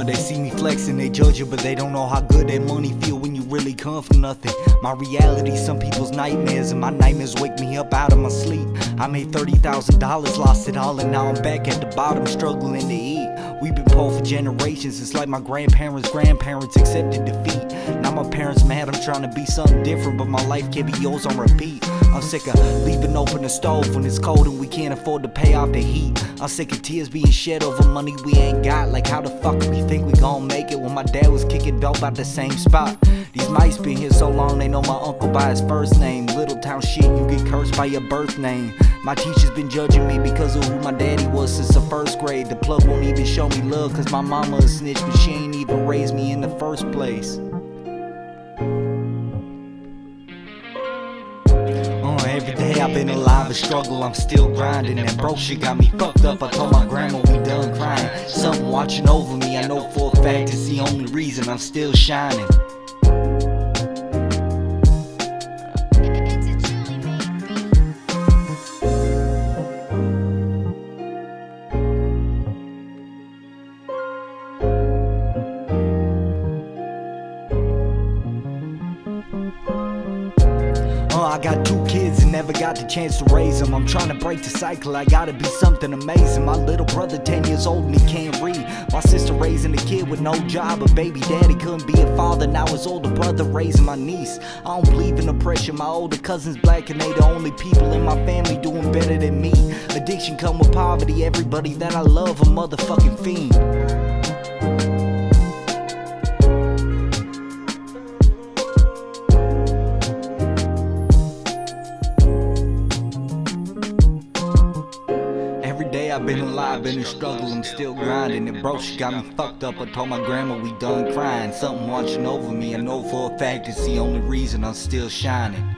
They see me flexing, they judge it, but they don't know how good that money feel when you really come from nothing. My reality, some people's nightmares, and my nightmares wake me up out of my sleep. I made $30,000, lost it all, and now I'm back at the bottom, struggling to eat. We've been poor for generations, it's like my grandparents' accepted defeat. Now my parents mad, I'm trying to be something different, but my life can't be yours on repeat. I'm sick of leaving open the stove when it's cold and we can't afford to pay off the heat. I'm sick of tears being shed over money we ain't got. Like how the fuck we think we gon' make it when my dad was kicking dope out the same spot? These mice been here so long they know my uncle by his first name. Little town shit, you get cursed by your birth name. My teacher's been judging me because of who my daddy was since the first grade. The plug won't even show me love cause my mama a snitch, but she ain't even raised me in the first place. Every day I've been alive and struggle, I'm still grinding. And broke shit got me fucked up, I told my grandma we done crying. Something watching over me, I know for a fact it's the only reason I'm still shining. I got 2 kids and never got the chance to raise them. I'm trying to break the cycle, I gotta be something amazing. My little brother 10 years old and he can't read. My sister raising a kid with no job, a baby daddy couldn't be a father. Now his older brother raising my niece. I don't believe in oppression, my older cousin's black and they the only people in my family doing better than me. Addiction come with poverty, everybody that I love a motherfucking fiend. Every day I've been alive, been in struggle, I'm still grinding. And bro, she got me fucked up, I told my grandma we done crying. Something watching over me, I know for a fact it's the only reason I'm still shining.